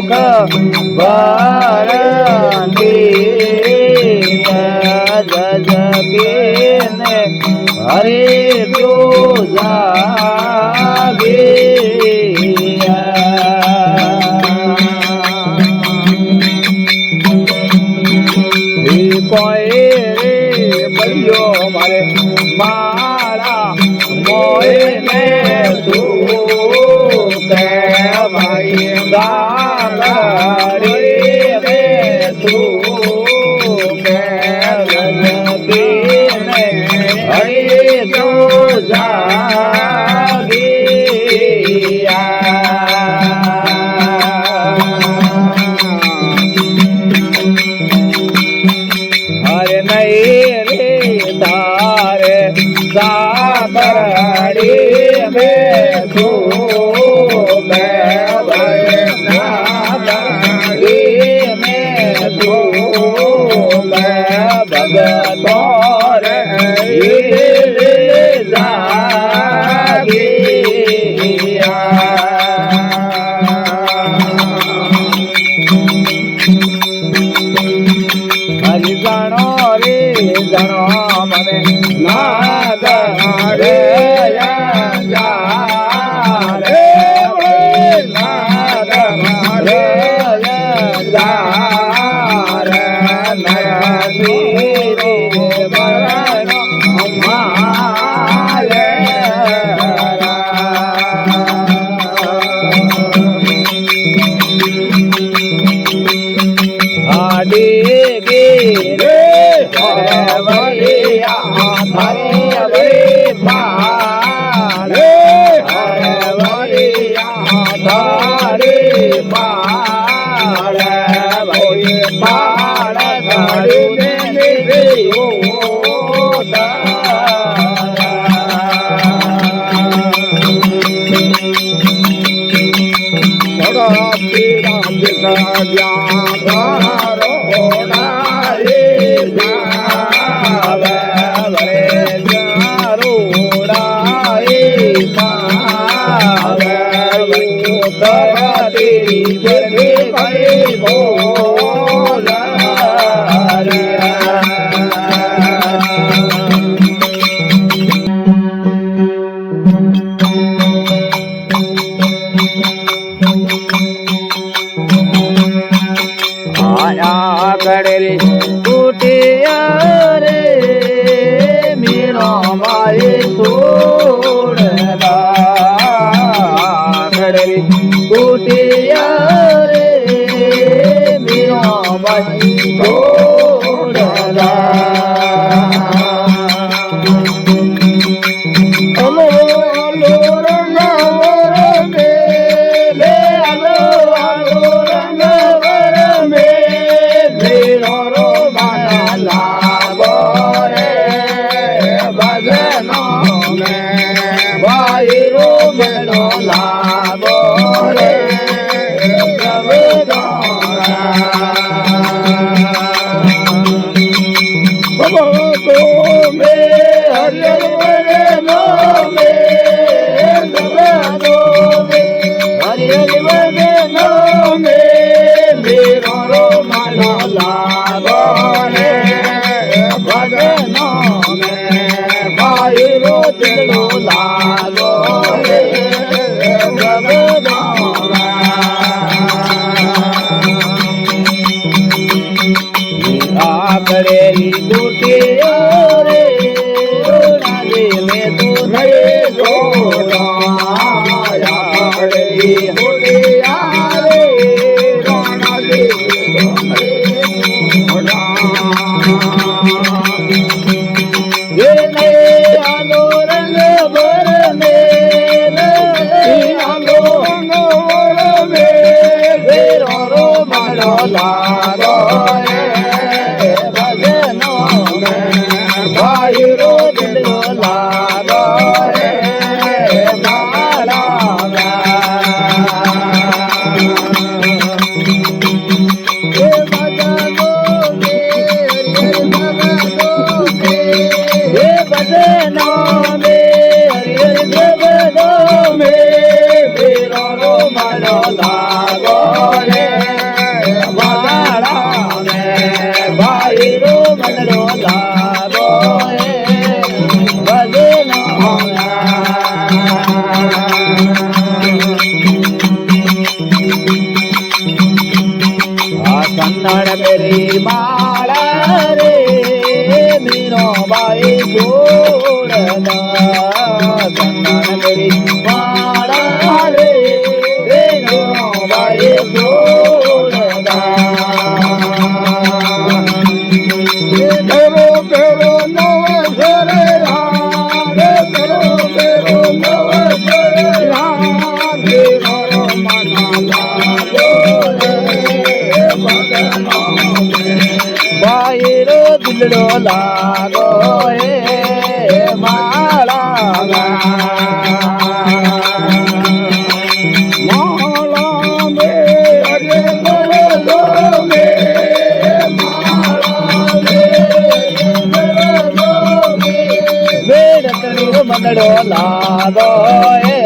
મુખ ભરતી જગીને હરે જો જાગે કોઈ રે બલ્યો મારે મારા મોયને તું કે ભાઈ ગાડી રે તું કે જગીને હરે જો જાગે હરે નહીં રે તારે સાકરડી મેં તું સાકરડી મેં તું ભગતો રે હરિ જાણો રે જાણો મને નાદ રે રે નાદ રે રે નયની રે મરણ મારે આડી ગીરે વરિયા ધરે વરી પાડે વરિયા ધરે પાડે વરી પાડે ધરે ને ઓ ગળેલી તૂટિયા રે મીરો મારે છોડલા ગળેલી તૂટિયા રે મીરો મારે છોડલા Hare ચંદન મેરી માળા રે મીરો બાઈ છોડના ચંદન મેરી માળા રે મીરો બાઈ છોડના પેરો નવ સરે રે પેરો નવ સરે રે મારો બાઈ રો દિલડો લાગો હે માળા મંડળો લાગો હે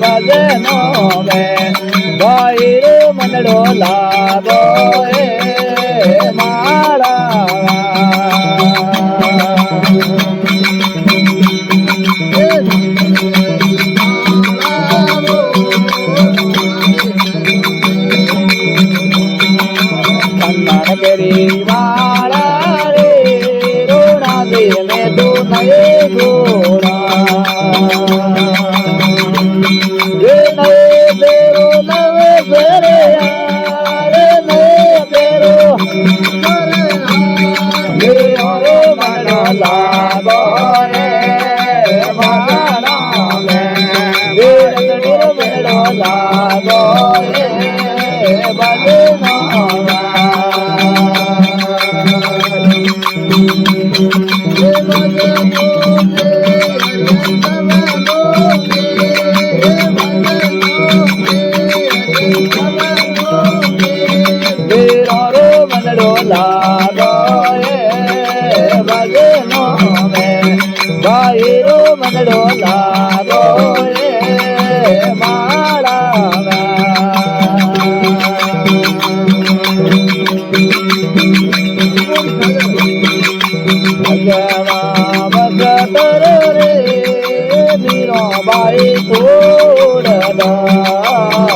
ભજનો મેં ભાઈ રો મંડળો લાગો હે માળા કન્નડ કેરી માળા રે રોણા દે મેં તો નયે મંડળો લાગો રે માળા ભગતર રે મીરો બાઈ છોડના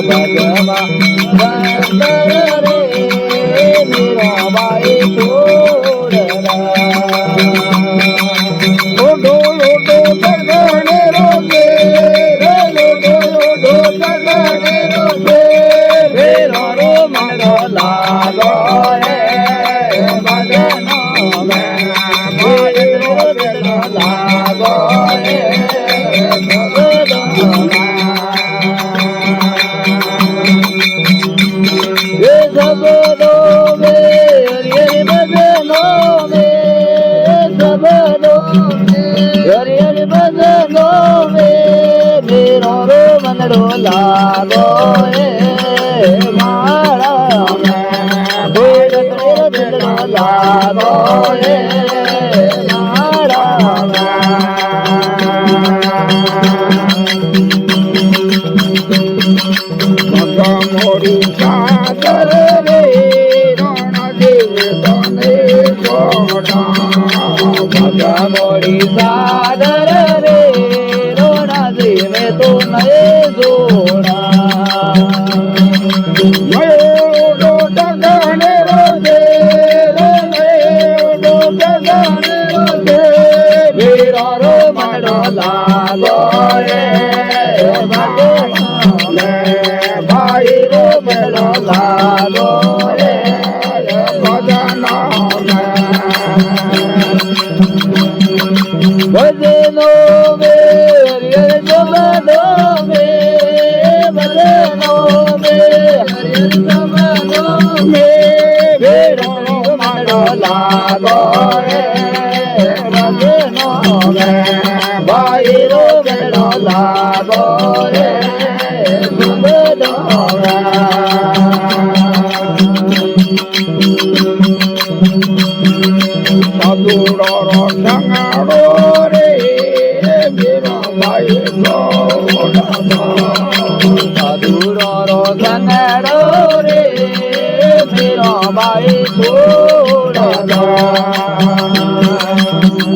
ભગવા ભગતર રે મીરો બાઈ છોડના મંડળો લાગો હે માળા મંડળો લાગો હે માળા મોડી ચાદર રે રોણા દેવ તને જોડા મોડી ચાદર રે રોણા દેવ તો નયે લાગો રે ભાઈ રો મંડળો લાગો રે ભજનો મે જમનો મે ભજનો મે ભેરો મંડળો લાગો રે ભજનો મે ભાઈ રો મંડળો લાગો રે ભજનો સાધુરો સંગાડો રે મેરો ભાઈ સાધુરો સંગાડો રે મેરો ભાઈ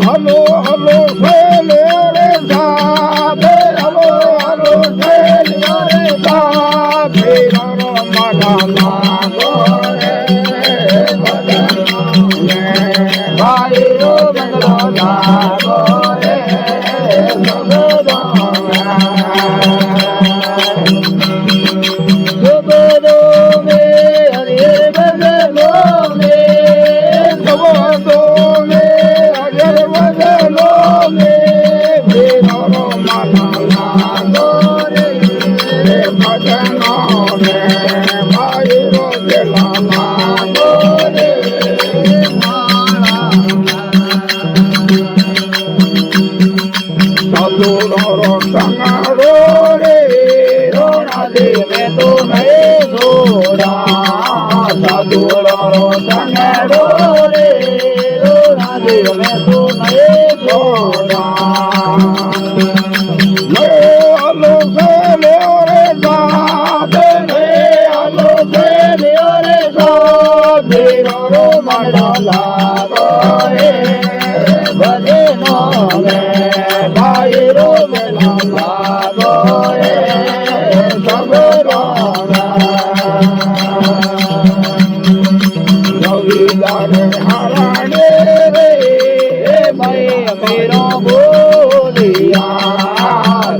હલો હલો ફેલે રે સાધે હલો હલો ફેલે રે સાધે મારા માગો રે લાગો રે સબદો સબદો મે હરે બદલો મે સબદો મે અજર વદલો મે ભેરો માના લાગો રે ભજનો રે ભાઈ રો દેલા લાગો રે સાધુનો રો સંગાડો રે રોણા દે મેં તો નહીં છોડા સાધુડો સંગડો રે રોણા દે મેં તો નહીં છોડા લે આલો સે લે રે સાધે લે આલો સે લે રે સાધે રો મંડો લાગો રે ભજનો રે ભાઈ રો મેલા લાગો રે સબરો રવિદારે હારાડે રે ભાઈ મેરો બોલિયા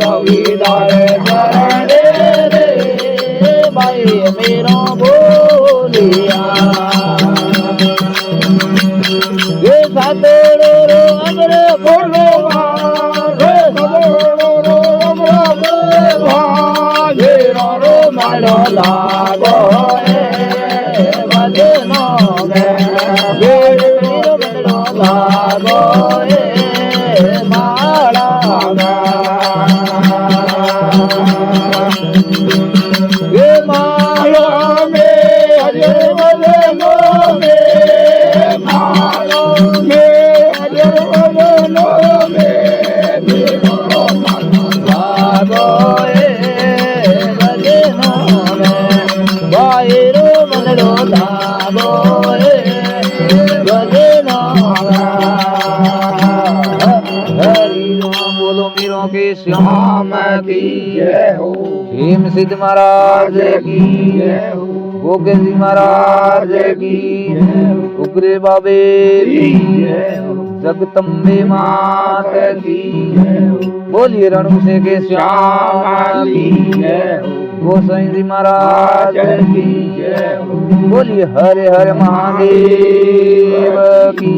રવિદારે ચરણે રે ભાઈ મેરો બોલિયા એ સાતોડો રો અમર બોલો રે સદોડો રો અમરા બોલવા જે રો મારો લાગો રે ભજનો રે મેરો મેરો લાગો રે માળા એ માળા મે અજર વદનો મે માલો મે અજર વદનો મે ભેરો લાગો રે ભજનો રે વાયરો મંડળો લાગો રે ભજનો હરિ રામ બોલો મીરો કે શ્યામ કી જય હો ભીમ સિદ્ધ મહારાજ કી જય હો ગોગેજી મહારાજ કી ઉગ્રે બાબે જય હો जगदम्बे मात की बोलिए रणु से के श्याम की गोसाई जी महाराज की बोलिए हरे हर महादेव की